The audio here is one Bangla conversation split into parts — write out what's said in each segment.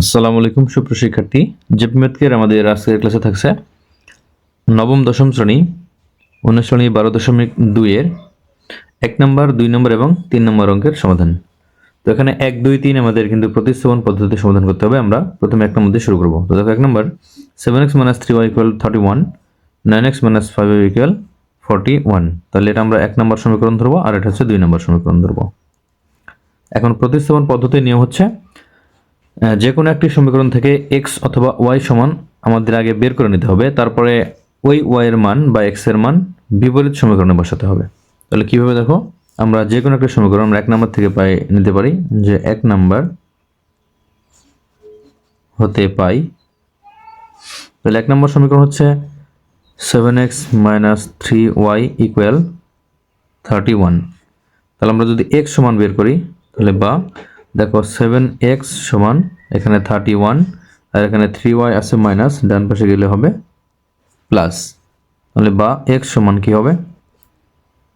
আসসালামু আলাইকুম সুপ্রিয় শিক্ষার্থী, জেপি ম্যাথের আমাদের আজকের ক্লাসে থাকছে নবম দশম শ্রেণী অনুশীলনী 12.2 এর 1 নম্বর 2 নম্বর এবং 3 নম্বর অঙ্কের সমাধান। তো এখানে 1 2 3 আমাদের কিন্তু প্রতিস্থাপন পদ্ধতিতে সমাধান করতে হবে। আমরা প্রথমে 1 নম্বর দিয়ে শুরু করব। তো দেখো 1 নম্বর 7x - 3y = 31, 9x - 5y = 41। তাহলে এটা আমরা 1 নম্বর সমীকরণ ধরবো আর এটা হচ্ছে 2 নম্বর সমীকরণ ধরবো। এখন প্রতিস্থাপন পদ্ধতির নিয়ম হচ্ছে যে কোনো একটি সমীকরণ থেকে x অথবা y সমান আমাদের আগে বের করে নিতে হবে, তারপরে ওই y এর মান বা x এর মান বিপরীত সমীকরণে বসাতে হবে। তাহলে কিভাবে দেখো, আমরা যে কোনো একটা সমীকরণ আমরা 1 নম্বর থেকে নিতে পারি যে 1 নম্বর হতে পাই। তাহলে 1 নম্বর সমীকরণ হচ্ছে 7x - 3y = 31। তাহলে আমরা যদি x সমান বের করি তাহলে বা দেখো 7x সমান এখানে 31 আর এখানে 3y আছে মাইনাস, ডান পাশে গেলে হবে প্লাস। তাহলে বা x সমান কি হবে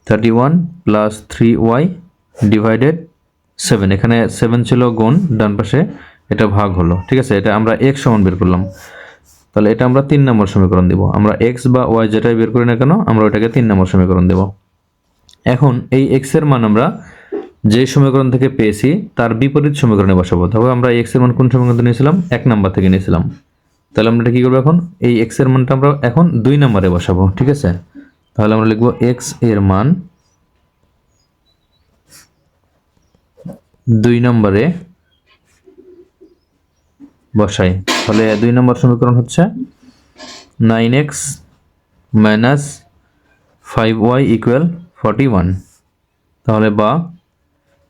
31 প্লাস 3y ডিভাইডেড 7। এখানে 7 ছিল গুণ, ডান পাশে এটা ভাগ হলো, ঠিক আছে। এটা আমরা x সমান বের করলাম, তাহলে এটা আমরা 3 নম্বর সমীকরণ দেব। আমরা x বা y যেটাই বের করি না কেন আমরা ওটাকে 3 নম্বর সমীকরণ দেব। এখন এই x এর মান আমরা যে সমীকরণ থেকে পেয়েছি তার বিপরীত সমীকরণে বসাবো। তবে আমরা x এর মান কোন সমীকরণ থেকে নিয়েছিলাম? 1 নাম্বার থেকে নিয়েছিলাম। তাহলে আমরা এটা কি করব, এখন এই x এর মানটা আমরা এখন 2 নম্বরে বসাবো, ঠিক আছে। তাহলে আমরা লিখব x এর মান 2 নম্বরে বসাই। তাহলে 2 নম্বর সমীকরণ হচ্ছে 9x - 5y = 41। তাহলে বা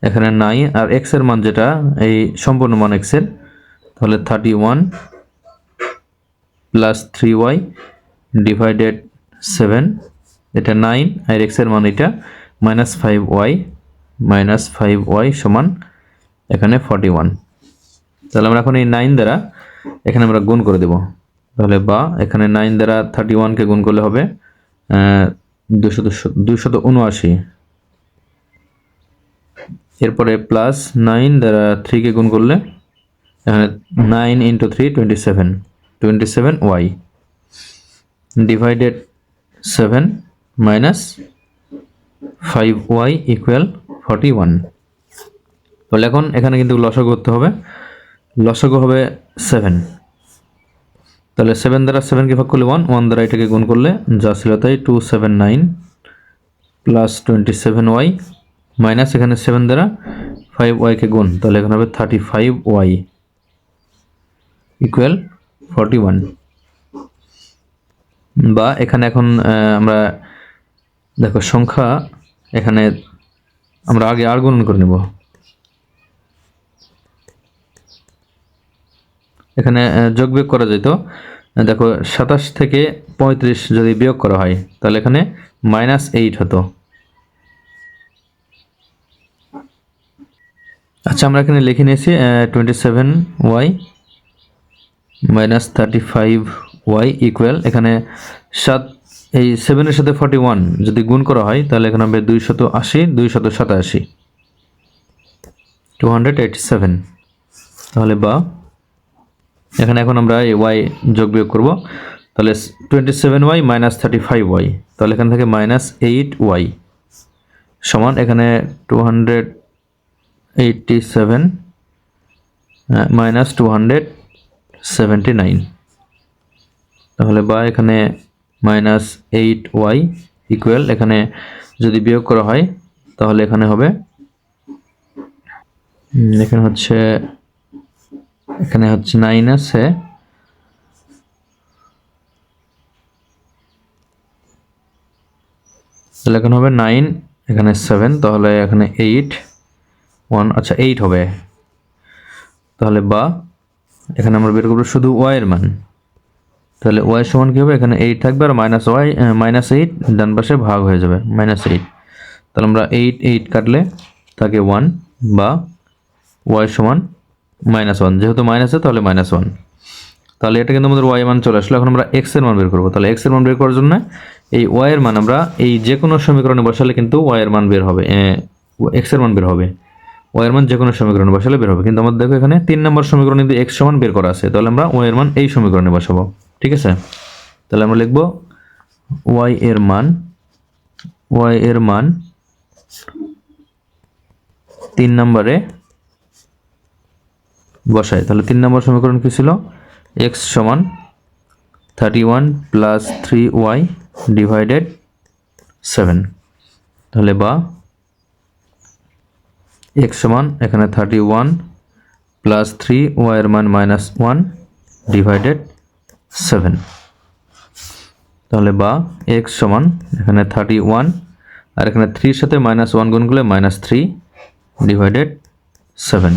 এখানে 9 আর x এর মান যেটা এই সম্পূর্ণ মান x এর, তাহলে 31 প্লাস 3y ডিভাইডেড 7। এটা 9 আর x এর মান এটা -5y সমান এখানে 41। তাহলে আমরা এখন এই 9 দ্বারা এখানে আমরা গুণ করে দেব। তাহলে বা এখানে 9 দ্বারা 31 কে গুণ করলে হবে 279। এরপরে প্লাস 9 দ্বারা 3 কে গুণ করলে এখানে 9 × 3 27y ডিভাইডেড 7 মাইনাস 5y = 41। তাহলে এখন এখানে কিন্তু লসাগু করতে হবে, লসাগু হবে 7। তাহলে 7 দ্বারা 7 কে ভাগ করলে 1 দ্বারা এটাকে গুণ করলে যা ছিল তাই 279 প্লাস 27y মাইনাস এখানে 7 দ্বারা 5y কে গুণ, তাহলে এখানে হবে 35y = 41। বা এখানে এখন আমরা দেখো সংখ্যা এখানে আমরা আগে আর গুণন করে নেব। এখানে যোগ বিয়োগ করা যেত। দেখো 27 থেকে 35 যদি বিয়োগ করা হয় তাহলে এখানে -8 হতো। আচ্ছা, আমরা এখানে লিখে নিয়েছি 27y - 35y এখানে 7 এই 7 এর সাথে 41 যদি গুণ করা হয় তাহলে এখানে হবে 280 287 287। তাহলে বা এখানে এখন আমরা এই y যোগ বিয়োগ করব। তাহলে 27y - 35y, তাহলে এখান থেকে -8y সমান এখানে 287 - 279। তাহলে বা এখানে -8y এখানে যদি বিয়োগ করা হয় তাহলে এখানে হবে এখানে হচ্ছে 9 আছে, তাহলে এখানে হবে 9 এখানে 7, তাহলে এখানে 8 আচ্ছা 8 হবে। তাহলে বা এখানে আমরা বের করব শুধু y এর মান। তাহলে y সমান কি হবে, এখানে 8 থাকবে আর -8 ডান পাশে ভাগ হয়ে যাবে -8। তাহলে আমরা 8 কাটলে থাকে 1 বা y সমান -1, যেহেতু মাইনাস আছে তাহলে -1। তাহলে এটা কিন্তু আমাদের y মান চলে আসলো। এখন আমরা x এর মান বের করব। তাহলে x এর মান বের করার জন্য এই y এর মান আমরা এই যে কোনো সমীকরণে বসালে কিন্তু y এর মান বের হবে, x এর মান বের হবে। ওয়াই এর মান যে কোনো সমীকরণে বসালে বের হবে। কিন্তু আমাদের দেখো এখানে 3 নম্বর সমীকরণে কিন্তু x সমান বের করা আছে, তাহলে আমরা ওয়াই এর মান এই সমীকরণে বসাবো। ঠিক আছে, তাহলে আমরা লিখব ওয়াই এর মান 3 নম্বরে বসাই। তাহলে 3 নম্বর সমীকরণ কি ছিল? x সমান 31 প্লাস 3y ডিভাইডেড 7, তাহলে বা x সমান এখানে 31 প্লাস 3y এর মান -1 ডিভাইডেড 7, তাহলে বা x সমান এখানে 31 আর এখানে 3 এর সাথে -1 গুণ করলে -3 ডিভাইডেড 7,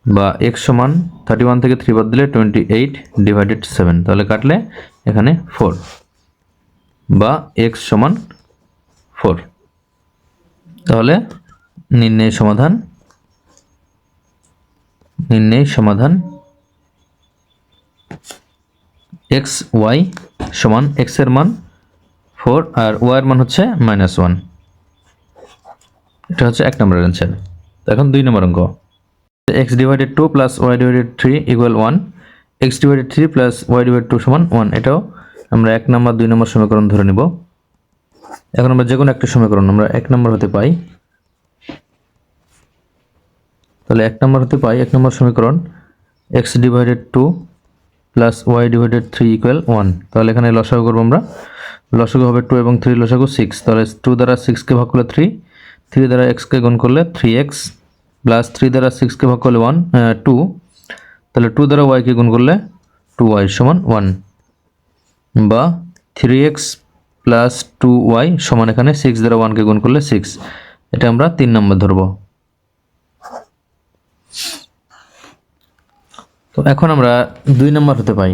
বা x সমান 31 থেকে 3 বাদ দিলে 28 ডিভাইডেড 7, তাহলে কাটলে এখানে 4, বা x সমান 4। তাহলে নির্ণয় সমাধান x y সমান x এর মান 4 আর y এর মান হচ্ছে -1। এটা হচ্ছে 1 নম্বরের অ্যান্সার। এখন 2 নম্বর অঙ্ক, x divided 2 plus y divided 3 equal 1, x divided 3 plus y divided 2 সমান 1। এটাও আমরা 1 নম্বর 2 নম্বর সমীকরণ ধরে নিব। এখন আমরা যে কোনো একটা সমীকরণ আমরা 1 নম্বর হতে পাই, তাহলে 1 নম্বর সমীকরণ x divided 2 plus y divided 3 equal 1। তাহলে এখানে লসাগু করব আমরা, লসাগু হবে 2 এবং 3 লসাগু 6, তাহলে 2 দ্বারা 6 কে ভাগ করলে 3, 3 দ্বারা x কে গুণ করলে 3x, প্লাস 3 দ্বারা 6 কে ভাগ করলে 2, তাহলে 2 দ্বারা y কে গুণ করলে 2y সমান 1, বা 3x প্লাস 2y সমান এখানে 6 দ্বারা 1 কে গুণ করলে 6। এটা আমরা 3 নম্বর ধরব। তো এখন আমরা 2 নম্বর হতে পাই,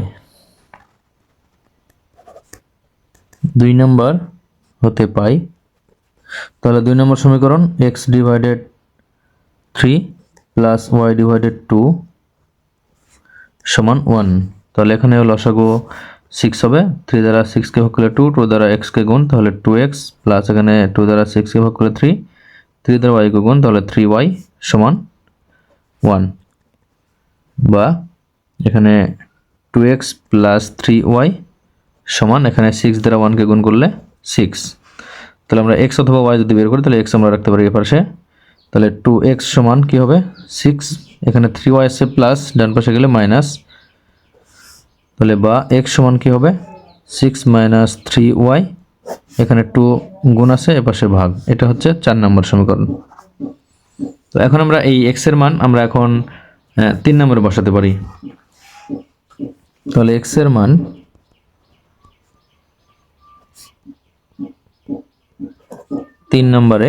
2 নম্বর হতে পাই, তাহলে 2 নম্বর সমীকরণ x divided 3 plus y divided 2 সমান 1। তাহলে এখানে লসাগু 6 হবে, 3 দ্বারা 6 কে ভাগ করলে 2, 2 দ্বারা x কে গুণ তাহলে 2x, প্লাস এখানে 2 দ্বারা 6 কে ভাগ করলে 3, 3 দ্বারা y কে গুণ তাহলে 3y সমান 1, বা এখানে 2x প্লাস 3y সমান এখানে 6 দ্বারা 1 কে গুণ করলে 6। তাহলে আমরা x অথবা y যদি বের করি তাহলে x আমরা রাখতে পারি এই পাশে, তাহলে 2x সমান কি হবে 6, এখানে 3y আছে প্লাস, ডান পাশে গেলে মাইনাস, তাহলে বা x সমান কি হবে 6 মাইনাস 3y, এখানে 2 গুণ আছে এ পাশে ভাগ। এটা হচ্ছে 4 নম্বর সমীকরণ। তো এখন আমরা এই x এর মান আমরা এখন 3 নম্বরে বসাতে পারি। তাহলে x এর মান 3 নম্বরে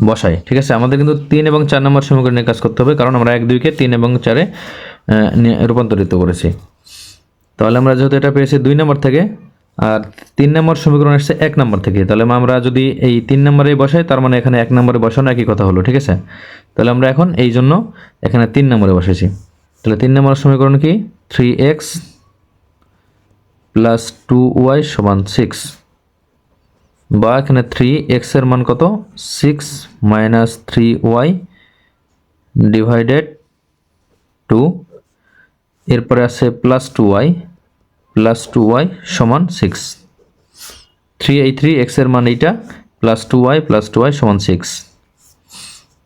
বসাই। ঠিক আছে, আমাদের কিন্তু 3 এবং 4 নম্বর সমীকরণে কাজ করতে হবে, কারণ আমরা 1 2 কে 3 এবং 4 এ রূপান্তরিত করেছি। তাহলে আমরা যেহেতু এটা পেয়েছি 2 নম্বর থেকে, আর 3 নম্বর সমীকরণ আসছে 1 নম্বর থেকে, তাহলে আমরা যদি এই 3 নম্বরে বসাই তার মানে এখানে 1 নম্বরে বসানো একই কথা হলো। ঠিক আছে, তাহলে আমরা এখন এই জন্য এখানে 3 নম্বরে বসেছি। তাহলে 3 নম্বর সমীকরণ কি 3x প্লাস 2y সমান 6, বা এখানে 3x এর মান কত 6 মাইনাস 3y ডিভাইডেড 2, এরপরে আছে প্লাস 2y সমান 6, 3x এর মান এইটা প্লাস 2y সমান 6।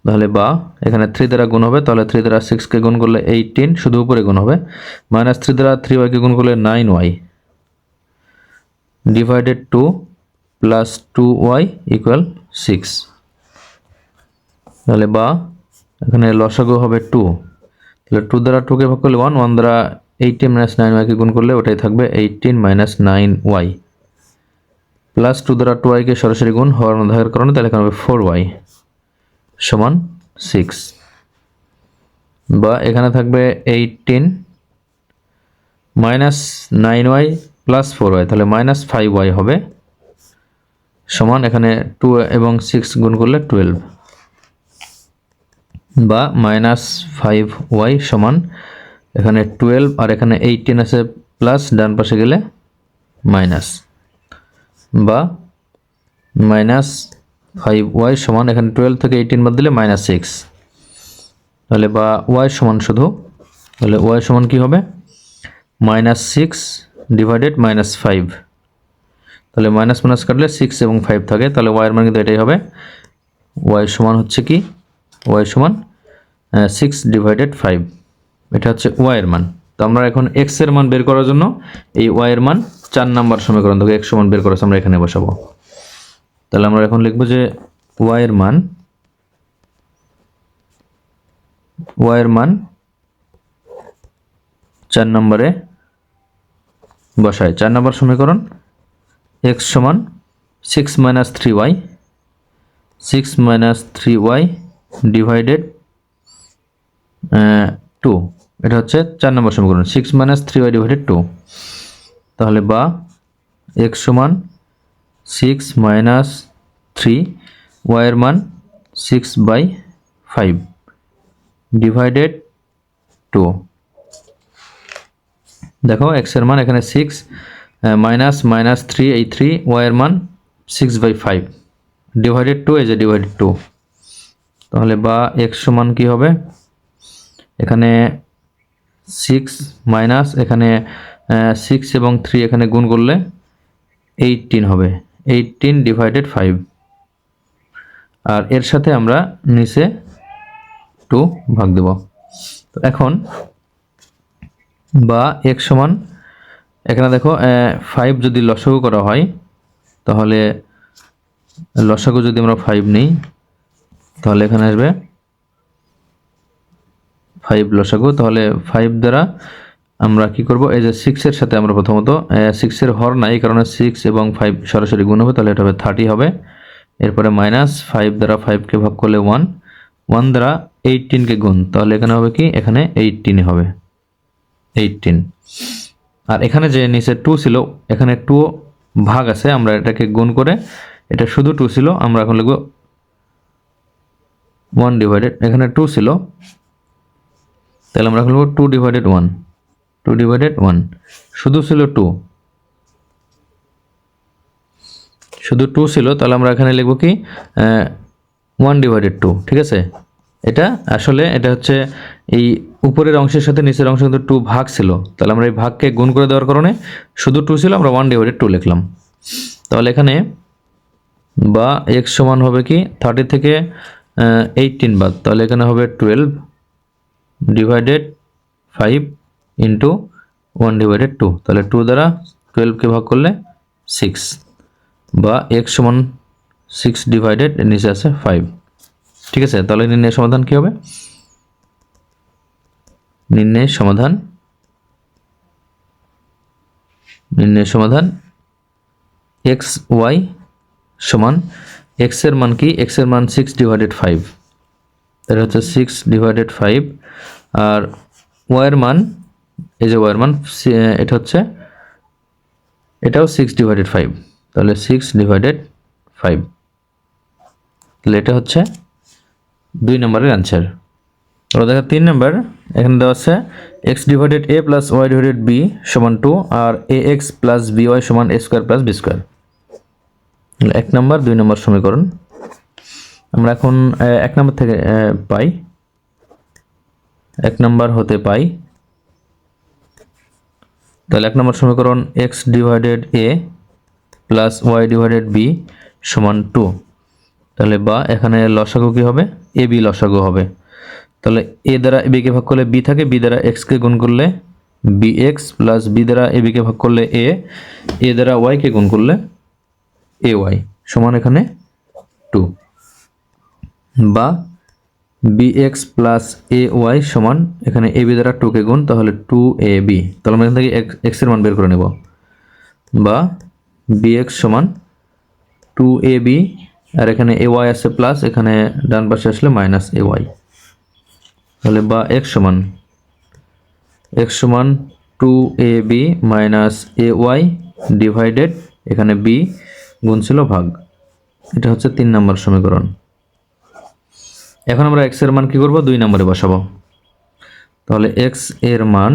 তাহলে বা এখানে 3 দ্বারা গুণ হবে, তাহলে 3 দ্বারা 6 কে গুণ করলে 18, শুধু উপরে গুণ হবে, মাইনাস 3 দ্বারা 3y কে গুণ করলে 9y divided 2 plus 2y equal 6। তাহলে বা এখানে লসাগু হবে 2, তাহলে 2 দ্বারা 2 কে ভাগ করলে 1, 1 দ্বারা 18 মাইনাস 9y কে গুণ করলে ওটাই থাকবে 18 মাইনাস 9y, প্লাস 2 দ্বারা 2y কে সরাসরি গুণ হওয়ার থাকার কারণে তাহলে এখানে হবে 4y সমান 6, বা এখানে থাকবে 18 মাইনাস 9y প্লাস 4y, তাহলে মাইনাস 5y হবে সমান এখানে 2 এবং 6 গুণ করলে 12, বা মাইনাস 5y সমান এখানে 12 আর এখানে 18 আছে প্লাস, ডান পাশে গেলে মাইনাস, বা মাইনাস 5y সমান এখানে 12 থেকে 18 বাদ দিলে -6, তাহলে বা y সমান শুধু, তাহলে y সমান কি হবে -6 ডিভাইডেড -5, তাহলে মাইনাস মাইনাস কাটলে 6 এবং 5 থাকে, তাহলে y এর মান কিন্তু এটাই হবে। y সমান হচ্ছে কি, y সমান 6 ডিভাইডেড 5, এটা হচ্ছে y এর মান। তো আমরা এখন x এর মান বের করার জন্য এই y এর মান 4 নাম্বার সমীকরণ থেকে x সমান বের করার আমরা এখানে বসাবো। তাহলে আমরা এখন লিখব যে y এর মান 4 নম্বরে বসায়। 4 নম্বর সমীকরণ x সমান 6 minus 3y, 6 minus 3y divided 2, এটা হচ্ছে 4 নম্বর সমীকরণ 6 মাইনাস 3y ডিভাইডেড 2, তাহলে বা x সমান 6 মাইনাস 3, y এর মান 6/5 ডিভাইডেড 2। দেখো x এর মান এখানে 6 মাইনাস মাইনাস 3 এই 3, y এর মান 6/5 ডিভাইডেড 2, এই যে ডিভাইডেড 2, তাহলে বা x সমান কি হবে এখানে 6 মাইনাস এখানে 6 এবং 3 এখানে গুণ করলে 18 হবে, 18 ডিভাইডেড 5, আর এর সাথে আমরা নিচে 2 ভাগ দেব। তো এখন বা x সমান এখানে দেখো 5 যদি লসাগু করা হয়, তাহলে লসাগু যদি আমরা 5 নিই তাহলে এখানে আসবে 5 লসাগু, তাহলে 5 দ্বারা আমরা কি করব, এই যে 6 এর সাথে আমরা প্রথমত 6 এর হর নাই, এই কারণে 6 এবং 5 সরাসরি গুণ হবে, তাহলে এটা হবে 30 হবে। এরপরে মাইনাস 5 দ্বারা 5 কে ভাগ করলে 1, 1 দ্বারা 18 কে গুণ, তাহলে এখানে হবে কি, এখানে 18 হবে 18, আর এখানে যে নিচে 2 ছিল এখানে 2 ভাগ আছে, আমরা এটাকে গুণ করে এটা শুধু 2 ছিল, আমরা এখন লিখব 1 ডিভাইডেড, এখানে 2 ছিল, তাহলে আমরা এখন লিখব 2 ডিভাইডেড 1, 2 ডিভাইডেড 1, শুধু ছিল 2, শুধু 2 ছিল, তাহলে আমরা এখানে লিখব কি 1 ডিভাইডেড 2, ঠিক আছে। এটা আসলে এটা হচ্ছে এই উপরের অংশের সাথে নিচের অংশ কিন্তু 2 ভাগ ছিল, তাহলে আমরা এই ভাগকে গুণ করে দেওয়ার কারণে শুধু 2 ছিল, আমরা 1 ডিভাইডেড 2 লিখলাম। তাহলে এখানে বা x সমান হবে কি 30 থেকে 18 বাদ, তাহলে এখানে হবে 12 ডিভাইডেড 5 ইন্টু 1 ডিভাইডেড 2, তাহলে 2 দ্বারা 12 কে ভাগ করলে 6, বা x সমান 6 ডিভাইডেড নিচে আছে 5, ঠিক আছে। তাহলে নির্ণয়ের সমাধান কি হবে, নির্ণয়ের সমাধান x y সমান x এর মান কি, x এর মান 6 ডিভাইডেড 5, এটা হচ্ছে 6 ডিভাইডেড 5, আর y এর মান এই যে y এর মান এটা হচ্ছে এটাও 6 ডিভাইডেড 5, তাহলে 6 ডিভাইডেড 5, তাহলে এটা হচ্ছে 2 নম্বরের आंसर। তো দেখো 3 নম্বর এখানে দেওয়া আছে x divided a plus y divided b সমান 2, আর ax প্লাস by সমান a square plus b square. 1 নম্বর 2 নম্বর সমীকরণ আমরা এখন 1 নম্বর থেকে পাই, 1 নম্বর হতে পাই, তাহলে 1 নম্বর সমীকরণ x divided a plus y divided b সমান 2, তাহলে বা এখানে লসাগু কি হবে, ab লসাগু হবে, তাহলে a দ্বারা ab কে ভাগ করলে b থাকে, b দ্বারা x কে গুণ করলে bx প্লাস b দ্বারা ab কে ভাগ করলে a দ্বারা y কে গুণ করলে ay সমান এখানে 2, বা bx প্লাস ay সমান এখানে ab দ্বারা 2 কে গুণ, তাহলে 2ab, তাহলে আমরা এখান থেকে x এর মান বের করে নেব, বা bx সমান 2ab, আর এখানে ay আছে প্লাস, এখানে ডান পাশে আসলে মাইনাস ay, তাহলে বা x সমান 2ab মাইনাস ay ডিভাইডেড এখানে b গুণ ছিল ভাগ, এটা হচ্ছে 3 নম্বর সমীকরণ। এখন আমরা x এর মান কি করব, 2 নম্বরে বসাবো, তাহলে x এর মান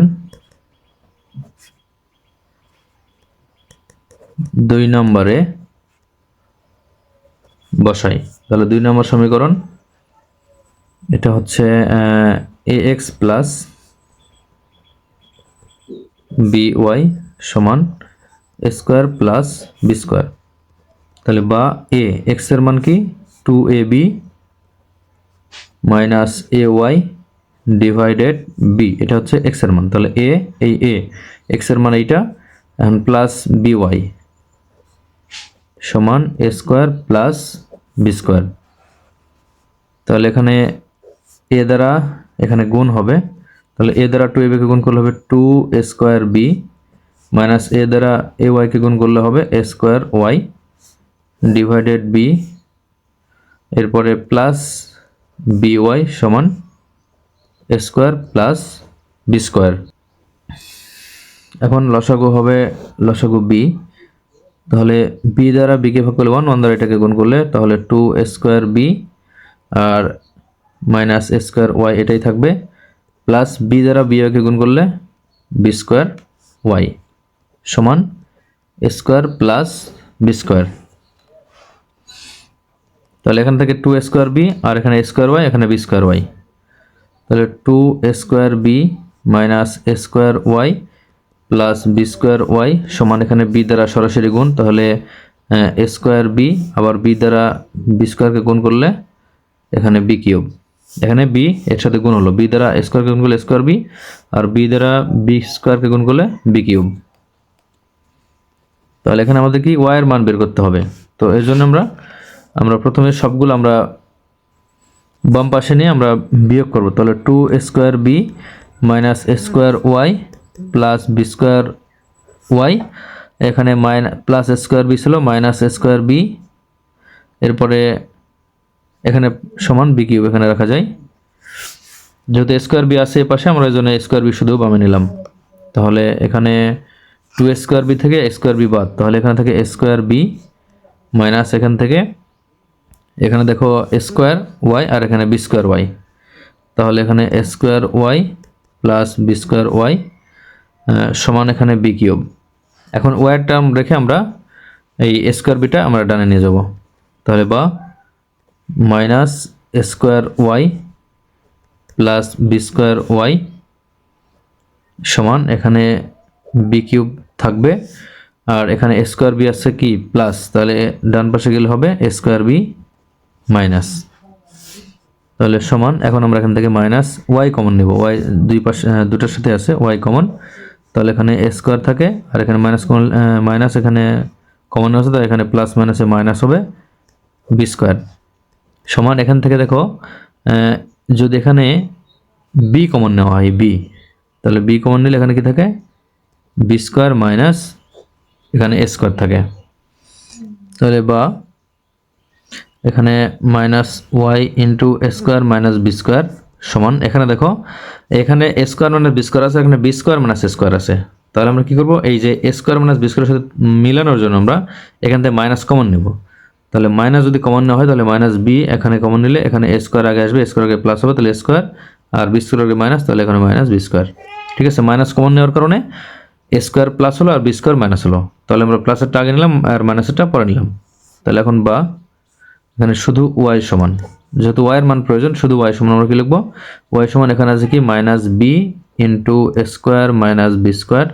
2 নম্বরে বসাই। তাহলে 2 নম্বর সমীকরণ এটা হচ্ছে ax প্লাস by সমান a square plus b square. তাহলে বা a x এর মান কি 2ab minus ay divided b, এটা হচ্ছে x এর মান। তাহলে a এই a x এর মান এইটা, এখন প্লাস by সমান a square plus b square. তাহলে এখানে a দ্বারা এখানে গুণ হবে, তাহলে a দ্বারা 2ab কে গুণ করলে হবে 2a square b minus a দ্বারা ay কে গুণ করলে হবে a square y divided b, এরপরে প্লাস by সমান a square plus b square. এখন লসাগু হবে লসাগু b, তাহলে b দ্বারা b কে ভাগ করলে 1 দ্বারা এটাকে গুণ করলে তাহলে 2a স্কোয়ার b আর মাইনাস a স্কোয়ার y এটাই থাকবে, প্লাস b দ্বারা by কে গুণ করলে b স্কোয়ার y সমান a square plus b square. তাহলে এখান থেকে 2a স্কোয়ার b আর এখানে a স্কোয়ার y, এখানে b স্কোয়ার y, তাহলে 2a square b minus a square y plus b square y সমান এখানে b দ্বারা সরাসরি গুণ, তাহলে a স্কোয়ার b আবার b দ্বারা b স্কোয়ারকে গুণ করলে এখানে b কিউব, এখানে b এর সাথে গুণ হলো, b দ্বারা a স্কোয়ারকে গুণ করলে স্কোয়ার b আর b দ্বারা b স্কোয়ারকে গুণ করলে b কিউব। তাহলে এখানে আমাদের কি y এর মান বের করতে হবে। তো এর জন্য আমরা প্রথমে সবগুলো আমরা বাম পাশে নিয়ে আমরা বিয়োগ করব। তাহলে 2a square b minus a square y plus b square y, এখানে প্লাস a স্কোয়ার b ছিল মাইনাস a স্কোয়ার b, এরপরে এখানে সমান b কিউব এখানে রাখা যায়, যেহেতু a স্কোয়ার b আছে এই পাশে আমরা এই জন্য a স্কোয়ার b শুধু বামে নিলাম। তাহলে এখানে 2a স্কোয়ার b থেকে a স্কোয়ার b বাদ, তাহলে এখানে থেকে a স্কোয়ার b মাইনাস এখান থেকে এখানে দেখো a স্কোয়ার y আর এখানে b স্কোয়ার y, তাহলে এখানে a square y plus b square y সমান এখানে b কিউব। এখন y এর টার্ম রেখে আমরা এই a স্কোয়ার bটা আমরা ডানে নিয়ে যাব, তাহলে বা minus a square y plus b square y সমান এখানে b কিউব থাকবে, আর এখানে a স্কোয়ার b আছে কি প্লাস, তাহলে ডান পাশে গেলে হবে a স্কোয়ার b মাইনাস, তাহলে সমান এখন আমরা এখান থেকে মাইনাস y কমন নেব, y দুই পাশে দুটার সাথে আছে y কমন, তাহলে এখানে a স্কোয়ার থাকে আর এখানে মাইনাস এখানে কমন আছে, তাহলে এখানে প্লাস মাইনাসে মাইনাস হবে b স্কোয়ার সমান এখান থেকে দেখো যদি এখানে b কমন নেওয়া হয় b, তাহলে b কমন নিলে এখানে কি থাকে b স্কোয়ার মাইনাস এখানে a স্কোয়ার থাকে, তাহলে বা এখানে minus y into a square minus b square সমান এখানে দেখো এখানে a square minus b square আছে, এখানে b square minus a square আছে, তাহলে আমরা কি করব এই যে a স্কোয়ার মাইনাস b স্কোয়ারের সাথে মিলানোর জন্য আমরা এখান থেকে মাইনাস কমন নেব। তাহলে মাইনাস যদি কমন না হয় তাহলে মাইনাস b এখানে কমন নিলে এখানে a স্কোয়ার আগে আসবে, a স্কোয়ার আগে প্লাস হবে, তাহলে a স্কোয়ার আর b স্কোয়ার আগে মাইনাস, তাহলে এখানে মাইনাস b স্কোয়ার। ঠিক আছে, মাইনাস কমন নেওয়ার কারণে a স্কোয়ার প্লাস হলো আর b স্কোয়ার মাইনাস হলো, তাহলে আমরা প্লাসেরটা আগে নিলাম আর মাইনাসেরটা পরে নিলাম। তাহলে এখন বা এখানে শুধু y সমান, যেহেতু y এর মান প্রয়োজন শুধু y সমান আমরা কি লিখবো, y সমান এখানে আছে কি minus b into a square minus b square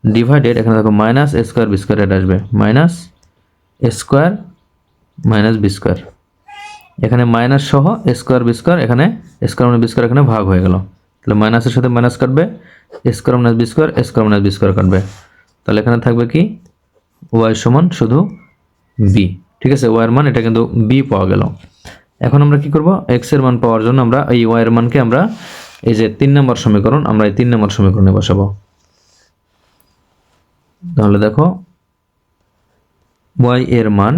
divided এখানে দেখো minus a square b square এটা আসবে minus a square minus b square, এখানে মাইনাস সহ a স্কোয়ার b স্কোয়ার, এখানে a square minus b square এখানে ভাগ হয়ে গেল, তাহলে মাইনাসের সাথে মাইনাস কাটবে, a square minus b square a square minus b square কাটবে, তাহলে এখানে থাকবে কি y সমান শুধু b। ঠিক আছে, y এর মান এটা কিন্তু b পাওয়া গেল। এখন আমরা কি করব x এর মান পাওয়ার জন্য আমরা এই y এর মানকে আমরা এই যে 3 নম্বর সমীকরণ আমরা এই 3 নম্বর সমীকরণে বসাবো। তাহলে দেখো y এর মান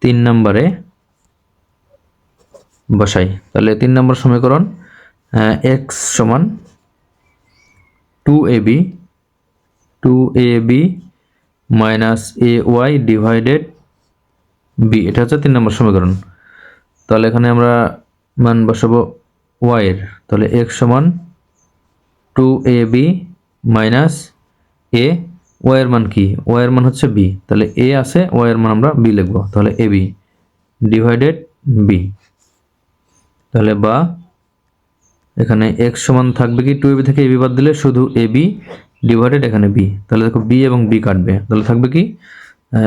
3 নম্বরে বসাই, তাহলে 3 নম্বর সমীকরণ x সমান 2ab minus ay divided b, এটা হচ্ছে 3 নম্বর সমীকরণ। তাহলে এখানে আমরা মান বসাবো y এর, তাহলে x সমান 2ab মাইনাস a ওয়াই এর মান কি, ওয়াই এর মান হচ্ছে বি, তাহলে এ আছে, ওয়াই এর মান আমরা বি লিখবো, তাহলে এ বি ডিভাইডেড বি। তাহলে বা এখানে এক্স সমান থাকবে কি, টু এবি থেকে এবি বাদ দিলে শুধু এবি ডিভাইডেড এখানে বি, তাহলে দেখো বি এবং বি কাটবে, তাহলে থাকবে কি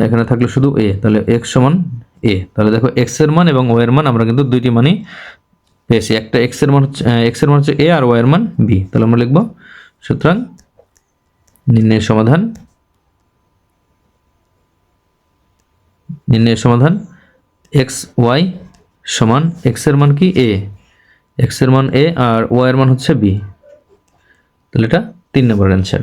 এখানে থাকলে শুধু এ, তাহলে এক্স সমান এ। তাহলে দেখো এক্স এর মান এবং ওয়াই এর মান আমরা কিন্তু দুইটি মানই পেয়েছি, একটা এক্স এর মান হচ্ছে এ আর ওয়াই এর মান বি। তাহলে আমরা লিখবো সুতরাং নির্ণয়ের সমাধান এক্স ওয়াই সমান এক্স এর মান কি এ, এক্স এর মান এ আর ওয়াই এর মান হচ্ছে বি। তাহলে এটা 3 নম্বর অ্যান্সার।